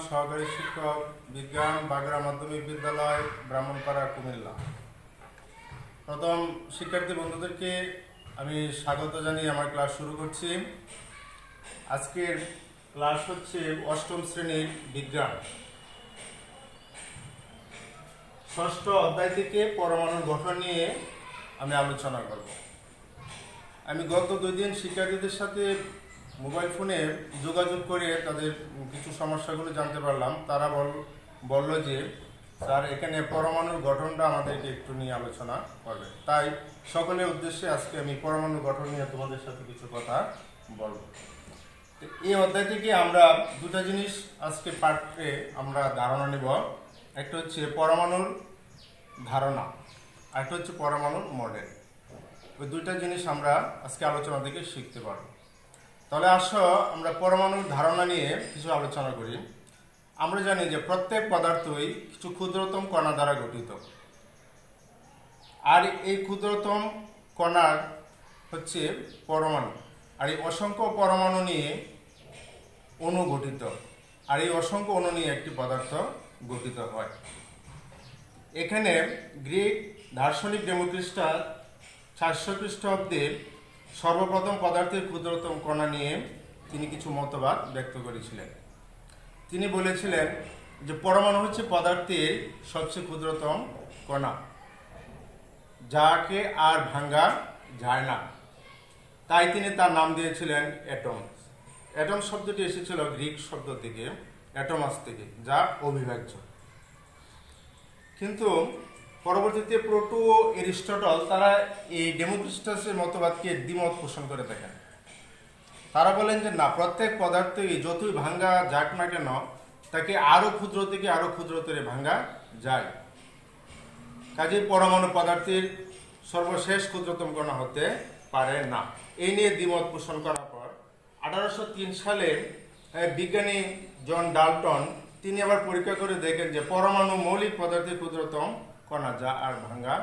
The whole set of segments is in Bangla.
সহকারী শিক্ষক বিজ্ঞান বাগড়া মাধ্যমিক বিদ্যালয় ব্রাহ্মণপাড়া কুমিল্লা। প্রথম শিক্ষার্থী বন্ধুদেরকে আমি স্বাগত জানিয়ে আমার ক্লাস শুরু করছি। আজকের ক্লাস হচ্ছে অষ্টম শ্রেণীর বিজ্ঞান, ষষ্ঠ অধ্যায় থেকে পরমাণুর গঠন নিয়ে আমি আলোচনা করব। আমি গত 2 দিন শিক্ষার্থীদের সাথে মোবাইল ফোনে যোগাযোগ করে তাদের কিছু সমস্যাগুলো জানতে পারলাম। তারা বলল যে স্যার, এখানে পরমাণুর গঠনটা আমাদেরকে একটু নিয়ে আলোচনা করবে। তাই সকলের উদ্দেশ্যে আজকে আমি পরমাণুর গঠন নিয়ে তোমাদের সাথে কিছু কথা বলব। এই অধ্যায় থেকে আমরা দুটা জিনিস আজকে পাঠে আমরা ধারণা নেব। একটা হচ্ছে পরমাণুর ধারণা, আর একটা হচ্ছে পরমাণুর মডেল। ওই দুইটা জিনিস আমরা আজকে আলোচনা থেকে শিখতে পারব। তাহলে আসো আমরা পরমাণুর ধারণা নিয়ে কিছু আলোচনা করি। আমরা জানি যে প্রত্যেক পদার্থই কিছু ক্ষুদ্রতম কণা দ্বারা গঠিত, আর এই ক্ষুদ্রতম কণার হচ্ছে পরমাণু, আর এই অসংখ্য পরমাণু নিয়ে অণু গঠিত, আর এই অসংখ্য অণু নিয়ে একটি পদার্থ গঠিত হয়। এখানে গ্রিক দার্শনিক ডেমোক্রিটাস 400 খ্রিস্টাব্দে সর্বপ্রথম পদার্থের ক্ষুদ্রতম কণা নিয়ে তিনি কিছু মতবাদ ব্যক্ত করেছিলেন। তিনি বলেছিলেন যে পরমাণু হচ্ছে পদার্থের সবচেয়ে ক্ষুদ্রতম কণা, যাকে আর ভাঙা যায় না। তাই তিনি তার নাম দিয়েছিলেন অ্যাটম। অ্যাটম শব্দটি এসেছিল গ্রিক শব্দ থেকে, অ্যাটমাস থেকে, যা অবিভাজ্য। কিন্তু পরবর্তীতে প্লেটো ও এরিস্টটল তারা এই ডেমোক্রিটাসের মতবাদকে দ্বিমত পোষণ করে থাকেন। তারা বলেন যে না, প্রত্যেক পদার্থই যতই ভাঙ্গা যাক না কেন তাকে আরো ক্ষুদ্র থেকে আরো ক্ষুদ্রতরে ভাঙ্গা যায়। কাজেই পরমাণু পদার্থের সর্বশেষ ক্ষুদ্রতম কণা হতে পারে না। এই নিয়ে দ্বিমত পোষণ করার পর 1803 সালে বিজ্ঞানী জন ডাল্টন তিনি আবার পরীক্ষা করে দেখেন যে পরমাণু মৌলিক পদার্থের ক্ষুদ্রতম কণা, যা আর ভাঙ্গা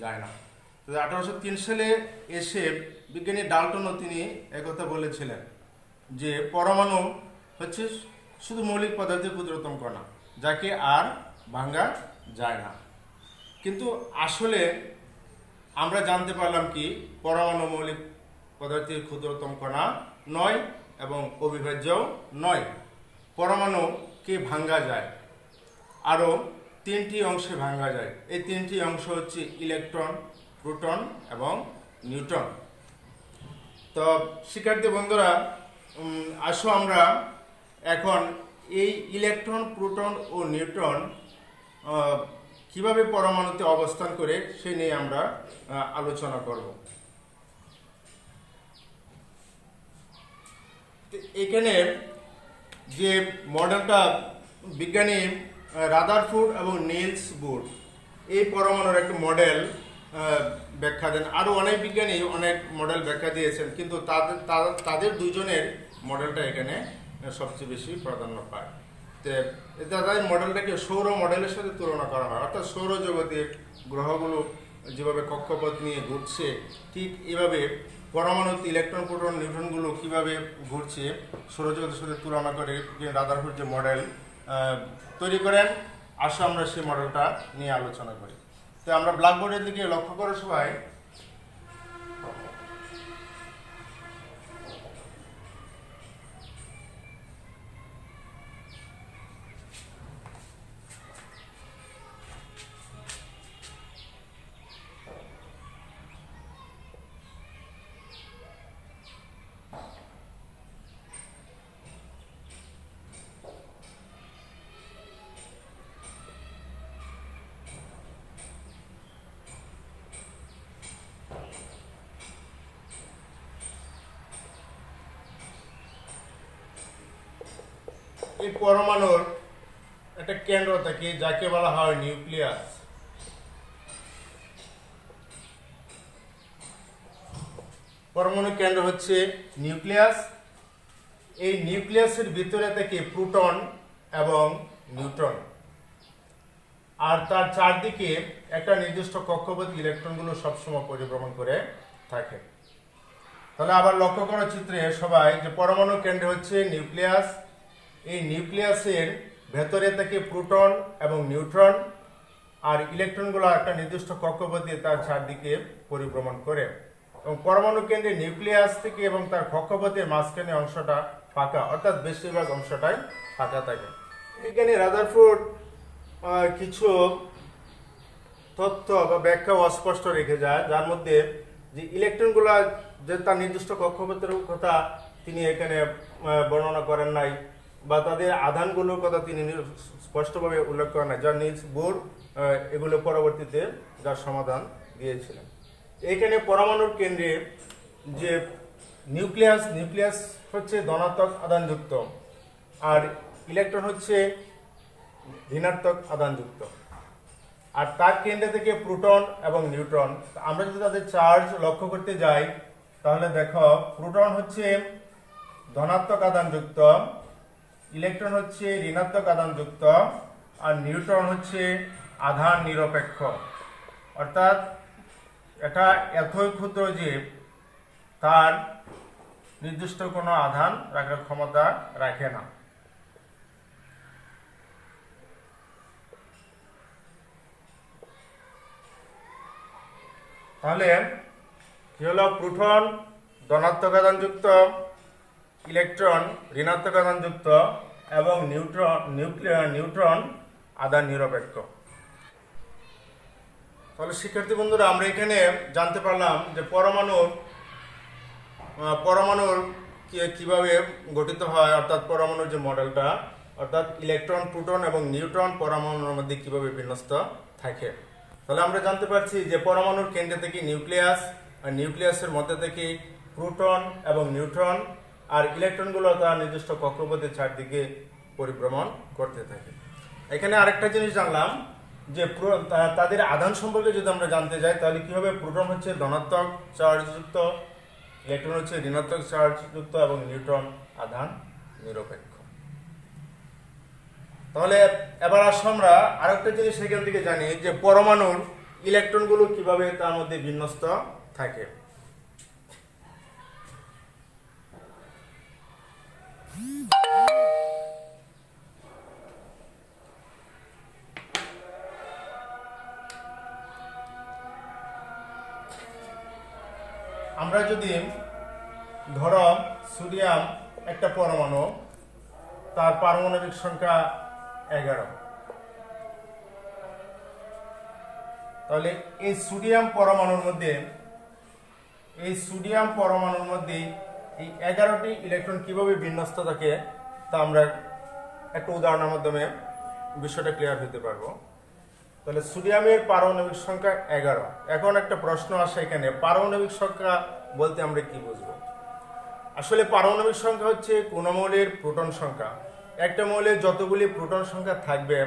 যায় না। 1803 সালে এসে বিজ্ঞানী ডাল্টনও তিনি একথা বলেছিলেন যে পরমাণু হচ্ছে শুধু মৌলিক পদার্থের ক্ষুদ্রতম কণা, যাকে আর ভাঙ্গা যায় না। কিন্তু আসলে আমরা জানতে পারলাম কি, পরমাণু মৌলিক পদার্থের ক্ষুদ্রতম কণা নয় এবং অবিভাজ্যও নয়। পরমাণুকে ভাঙ্গা যায় আরও 3টি অংশে ভাঙ্গা যায়। এই 3টি অংশ হচ্ছে ইলেকট্রন, প্রোটন এবং নিউট্রন। তো শিক্ষার্থী বন্ধুরা, আসো আমরা এখন এই ইলেকট্রন, প্রোটন ও নিউট্রন কিভাবে পরমাণুতে অবস্থান করে সে নিয়ে আমরা আলোচনা করব। এখানে যে মডেলটা বিজ্ঞানী রাদারফোর্ড এবং নিলস বোর এই পরমাণুর একটা মডেল ব্যাখ্যা দেন। আরও অনেক বিজ্ঞানী অনেক মডেল ব্যাখ্যা দিয়েছেন, কিন্তু তাদের দুজনের মডেলটা এখানে সবচেয়ে বেশি প্রাধান্য পায়। তো তাদের মডেলটাকে সৌর মডেলের সাথে তুলনা করা হয়, অর্থাৎ সৌরজগতের গ্রহগুলো যেভাবে কক্ষপথ নিয়ে ঘুরছে, ঠিক এভাবে পরমাণুতে ইলেকট্রন, প্রোটন, নিউট্রনগুলো কীভাবে ঘুরছে সৌরজগতের সাথে তুলনা করে রাদারফোর্ড যে মডেল তৈরি করেন। আসো আমরা সেই মডেলটা নিয়ে আলোচনা করি। তো আমরা ব্ল্যাকবোর্ডের দিকে লক্ষ্য করো সবাই। এই পরমাণুর একটা কেন্দ্র থাকে, যাকে বলা হয় নিউক্লিয়াস। পরমাণু কেন্দ্র হচ্ছে নিউক্লিয়াস। এই নিউক্লিয়াসের ভিতরে থাকে প্রোটন এবং নিউট্রন, আর তার চারদিকে একটা নির্দিষ্ট কক্ষপথ ইলেকট্রনগুলো সবসময় পরিভ্রমণ করে থাকে। তাহলে আবার লক্ষ্য করো চিত্রে সবাই যে পরমাণু কেন্দ্র হচ্ছে নিউক্লিয়াস। এই নিউক্লিয়াসের ভেতরে থেকে প্রোটন এবং নিউট্রন আর ইলেকট্রনগুলো একটা নির্দিষ্ট কক্ষপথে তার চারদিকে পরিভ্রমণ করে এবং পরমাণু কেন্দ্রে নিউক্লিয়াস থেকে এবং তার কক্ষপথের মাঝখানে অংশটা ফাঁকা, অর্থাৎ বেশিরভাগ অংশটাই ফাঁকা থাকে। বিজ্ঞানী রাদারফোর্ড কিছু তথ্য বা ব্যাখ্যা অস্পষ্ট রেখে যায়, যার মধ্যে যে ইলেকট্রনগুলো যে তার নির্দিষ্ট কক্ষপথের কথা তিনি এখানে বর্ণনা করেন নাই, বা তাদের আধানগুলোর কথা তিনি স্পষ্টভাবে উল্লেখ করেন নাই, যা নিলস বোর এগুলো পরবর্তীতে যার সমাধান দিয়েছিলেন। এখানে পরমাণুর কেন্দ্রে যে নিউক্লিয়াস হচ্ছে ধনাত্মক আধানযুক্ত আর ইলেকট্রন হচ্ছে ঋণাত্মক আধানযুক্ত, আর তার কেন্দ্র থেকে প্রোটন এবং নিউট্রন। আমরা যদি তাদের চার্জ লক্ষ্য করতে যাই তাহলে দেখো প্রোটন হচ্ছে ধনাত্মক আধানযুক্ত, ইলেকট্রন হচ্ছে ঋণাত্মক আধানযুক্ত আর নিউট্রন হচ্ছে আধান নিরপেক্ষ, অর্থাৎ এটা এতই ক্ষুদ্র যে তার নির্দিষ্ট কোনো আধান রাখার ক্ষমতা রাখে না। তাহলে কি হলো? প্রোটন ধনাত্মক আধানযুক্ত, ইলেকট্রন ঋণাত্মক আধানযুক্ত এবং নিউট্রন আধান নিরপেক্ষ। তাহলে শিক্ষার্থী বন্ধুরা, আমরা এখানে জানতে পারলাম যে পরমাণুর কিভাবে গঠিত হয়, অর্থাৎ পরমাণুর যে মডেলটা, অর্থাৎ ইলেকট্রন, প্রোটন এবং নিউট্রন পরমাণুর মধ্যে কিভাবে বিন্যস্ত থাকে। তাহলে আমরা জানতে পারছি যে পরমাণুর কেন্দ্র থেকে নিউক্লিয়াস, আর নিউক্লিয়াসের মধ্যে থেকে প্রোটন এবং নিউট্রন আর ইলেকট্রনগুলো তার নির্দিষ্ট কক্ষপথের চারদিকে পরিভ্রমণ করতে থাকে। এখানে আরেকটা জিনিস জানলাম যে তাদের আধান সম্পর্কে যদি আমরা জানতে যাই তাহলে কি হবে? প্রোটন হচ্ছে ধনাত্মক চার্জযুক্ত, ইলেকট্রন হচ্ছে ঋণাত্মক চার্জযুক্ত এবং নিউট্রন আধান নিরপেক্ষ। তাহলে এবার আসো আমরা আরেকটা জিনিস সেখান থেকে জানি যে পরমাণুর ইলেকট্রনগুলো কিভাবে তার মধ্যে বিন্যস্ত থাকে। আমরা যদি ধরো সোডিয়াম একটা পরমাণু, তার পারমাণবিক সংখ্যা 11, তাহলে এই সোডিয়াম পরমাণুর মধ্যে এই 11টি ইলেকট্রন কিভাবে বিন্যস্ত থাকে তা আমরা একটা উদাহরণের মাধ্যমে বিষয়টা ক্লিয়ার হতে পারবো। তাহলে সোডিয়ামের পারমাণবিক সংখ্যা 11। এখন একটা প্রশ্ন আসে এখানে, পারমাণবিক সংখ্যা বলতে আমরা কি বুঝবো? আসলে পারমাণবিক সংখ্যা হচ্ছে কোন মৌলের প্রোটন সংখ্যা। একটা মৌলের যতগুলি প্রোটন সংখ্যা থাকবে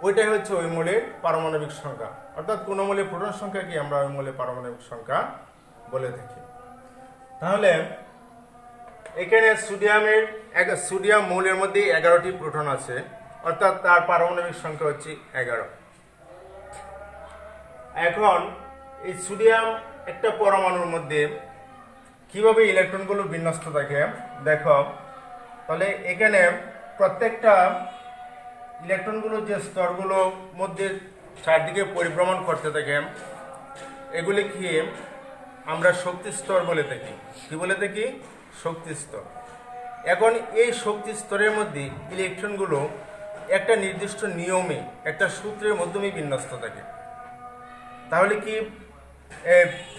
ওইটাই হচ্ছে ওই মৌলের পারমাণবিক সংখ্যা, অর্থাৎ কোন মৌলের প্রোটন সংখ্যাকে আমরা ওই মৌলের পারমাণবিক সংখ্যা বলে থাকি। তাহলে এখানে সোডিয়াম মৌলের মধ্যে 11টি প্রোটন আছে, অর্থাৎ তার পারমাণবিক সংখ্যা হচ্ছে 11। এখন এই সোডিয়াম একটা পরমাণুর মধ্যে কিভাবে ইলেকট্রনগুলো বিন্যস্ত থাকে দেখো। তাহলে এখানে প্রত্যেকটা ইলেকট্রনগুলো যে স্তরগুলো মধ্যে চারদিকে পরিভ্রমণ করতে থাকে এগুলি কি আমরা শক্তি স্তর বলে থাকি। কি বলে থাকি? শক্তি স্তর। এখন এই শক্তি স্তরের মধ্যে ইলেকট্রনগুলো একটা নির্দিষ্ট নিয়মে, একটা সূত্রের মাধ্যমে বিন্যস্ত থাকে। তাহলে কি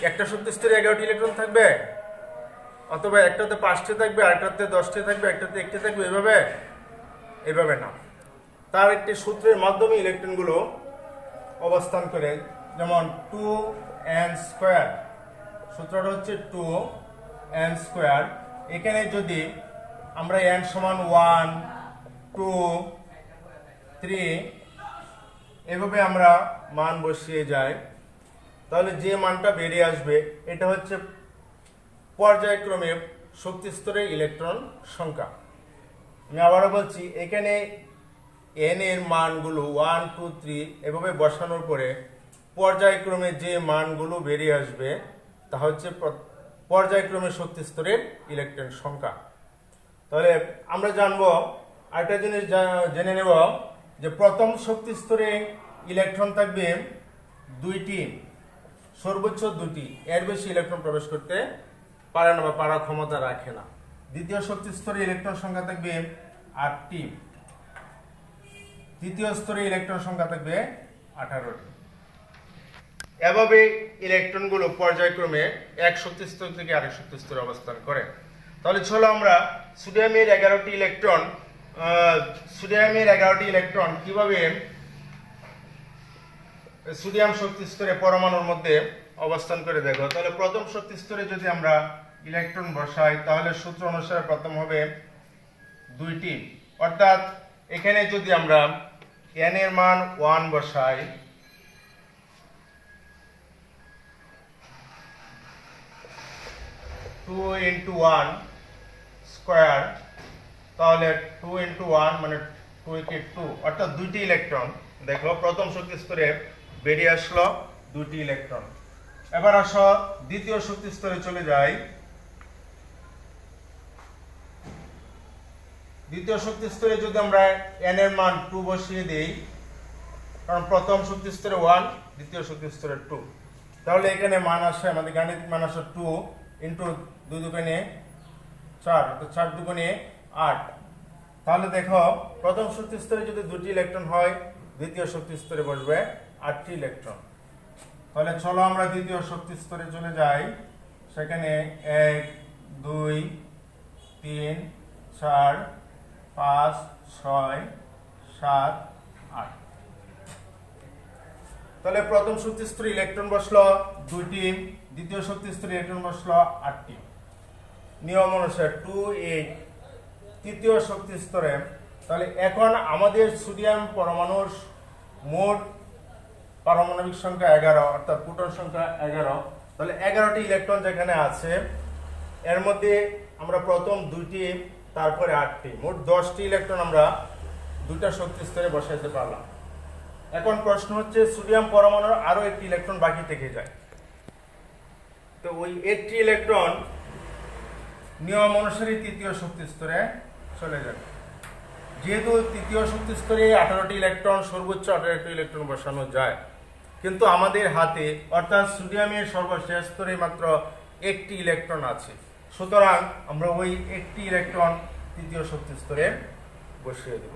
একটা শক্তি স্তরে 11টি ইলেকট্রন থাকবে, অথবা একটাতে 5টি থাকবে, আরেকটাতে 10টি থাকবে, একটাতে 1টি থাকবে? এভাবে না। তার একটি সূত্রের মাধ্যমে ইলেকট্রনগুলো অবস্থান করে, যেমন 2n²। সূত্রটা হচ্ছে 2n²। এখানে যদি আমরা n সমান 1, 2, 3 এভাবে আমরা মান বসিয়ে যাই, তাহলে যে মানটা বেরিয়ে আসবে এটা হচ্ছে পর্যায়ক্রমে শক্তি স্তরের ইলেকট্রন সংখ্যা। আমি আবারও বলছি, এখানে n এর মানগুলো 1, 2, 3 এভাবে বসানোর পরে পর্যায়ক্রমে যে মানগুলো বেরিয়ে আসবে তা হচ্ছে পর্যায়ক্রমে শক্তি স্তরের ইলেকট্রন সংখ্যা। তাহলে আমরা জানবো আরেকটা জিনিস জেনে নেব যে প্রথম শক্তি স্তরে ইলেকট্রন থাকবে দুইটি, সর্বোচ্চ দুটি, এর বেশি ইলেকট্রন প্রবেশ করতে পারে না বা পারার ক্ষমতা রাখে না। দ্বিতীয় শক্তি স্তরে ইলেকট্রন সংখ্যা থাকবে 8টি, তৃতীয় স্তরে ইলেকট্রন সংখ্যা থাকবে 18টি। এভাবে ইলেকট্রনগুলো পর্যায়ক্রমে এক শক্তি স্তর থেকে আরেক শক্তি স্তরে অবস্থান করে। তাহলে চলো আমরা সোডিয়ামের 11টি ইলেকট্রন কিভাবে সোডিয়াম শক্তি স্তরে পরমাণুর মধ্যে অবস্থান করে দেখো। তাহলে প্রথম শক্তি স্তরে যদি আমরা ইলেকট্রন বসাই তাহলে সূত্র অনুসারে প্রথম হবে 2টি, অর্থাৎ এখানে যদি আমরা n এর মান 1 বসাই, টু ইন্টু 1 স্কোয়ার, তাহলে 2 ইন্টু 1 মানে 2 কে 2, অর্থাৎ 2টি ইলেকট্রন। দেখো প্রথম শক্তি স্তরে বেরিয়ে আসলো 2টি ইলেকট্রন। এবার আসো দ্বিতীয় শক্তি স্তরে চলে যাই। দ্বিতীয় শক্তি স্তরে যদি আমরা n এর মান 2 বসিয়ে দেই, কারণ প্রথম শক্তি স্তরে 1, দ্বিতীয় শক্তি স্তরে 2, তাহলে এখানে মান আসে, আমাদের গাণিতিক মান আসে 2 ইন্টু 2 দুগুণে 4, অর্থাৎ 4 দুগুণে 8। তাহলে দেখো প্রথম শক্তি স্তরে যদি 2টি ইলেকট্রন হয়, দ্বিতীয় শক্তি স্তরে বসবে 8টি ইলেকট্রন। তাহলে চলো আমরা দ্বিতীয় শক্তি স্তরে চলে যাই। সেখানে 1 2 3 4 5 6 7 8। তাহলে প্রথম শক্তি স্তরে ইলেকট্রন বসলো 2টি, দ্বিতীয় শক্তি স্তরে ইলেকট্রন বসলো 8টি। নিয়ম অনুসারে 2 8 তৃতীয় শক্তি স্তরে। তাহলে এখন আমাদের সোডিয়াম পরমাণুর মোট পারমাণবিক সংখ্যা 11, অর্থাৎ প্রোটন সংখ্যা 11। তাহলে 11টি ইলেকট্রন যেখানে আছে, এর মধ্যে আমরা প্রথম 2টি, তারপরে 8টি, মোট 10টি ইলেকট্রন আমরা 2টা শক্তি স্তরে বসাইতে পারলাম। এখন প্রশ্ন হচ্ছে সোডিয়াম পরমাণুর আরো একটি ইলেকট্রন বাকি থেকে যায়, তো ওই একটি ইলেকট্রন নিয়ম অনুসারে তৃতীয় শক্তি স্তরে চলে যাবে। যেহেতু তৃতীয় শক্তি স্তরে 18টি ইলেকট্রন, সর্বোচ্চ 18টি ইলেকট্রন বসানো যায়, কিন্তু আমাদের হাতে অর্থাৎ সোডিয়ামের সর্বশেষ স্তরে মাত্র একটি ইলেকট্রন আছে, সুতরাং আমরা ওই একটি ইলেকট্রন তৃতীয় শক্তি স্তরে বসিয়ে দেব।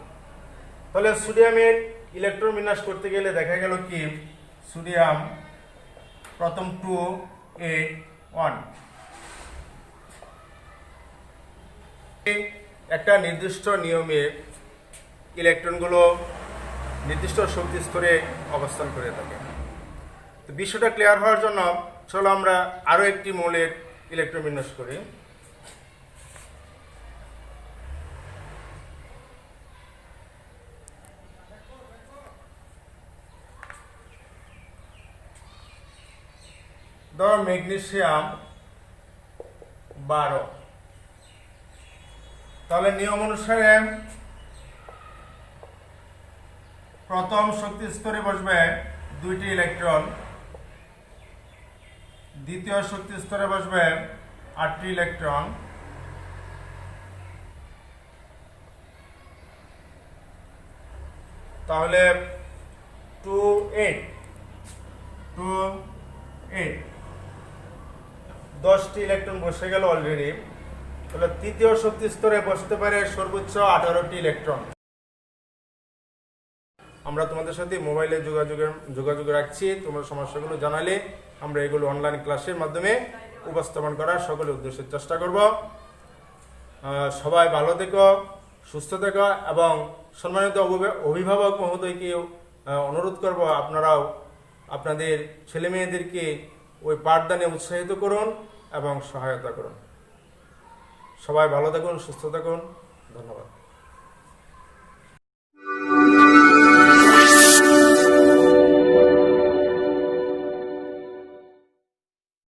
তাহলে সোডিয়ামের ইলেকট্রন বিন্যাস করতে গেলে দেখা গেল কি, সোডিয়াম প্রথম 2 8 1, একটা নির্দিষ্ট নিয়মে ইলেকট্রনগুলো নির্দিষ্ট শক্তি স্তরে অবস্থান করে থাকে। তো বিষয়টা ক্লিয়ার হওয়ার জন্য চলো আমরা আরো একটি মৌলের ইলেকট্রন বিন্যাস করি। ধরো ম্যাগনেসিয়াম 12। তাহলে নিয়ম অনুসারে প্রথম শক্তি স্তরে বসবে 2টি ইলেকট্রন, দ্বিতীয় শক্তি স্তরে বসবে 8টি ইলেকট্রন, তাহলে 2 8 10টি ইলেকট্রন বসে গেল অলরেডি। তাহলে তৃতীয় শক্তি স্তরে বসতে পারে সর্বোচ্চ 18টি ইলেকট্রন। আমরা তোমাদের সাথে মোবাইলে যোগাযোগ রাখছি, তোমার সমস্যাগুলো জানালে আমরা এগুলো অনলাইন ক্লাসের মাধ্যমে উপস্থাপন করার সকলের উদ্দেশ্যে চেষ্টা করব। সবাই ভালো থেকো, সুস্থ থেকো, এবং সম্মানিত অভিভাবক মহোদয়কে অনুরোধ করব আপনারাও আপনাদের ছেলে মেয়েদেরকে ওই পাঠদানে উৎসাহিত করুন এবং সহায়তা করুন। সবাই ভালো থাকুন, সুস্থ থাকুন, ধন্যবাদ।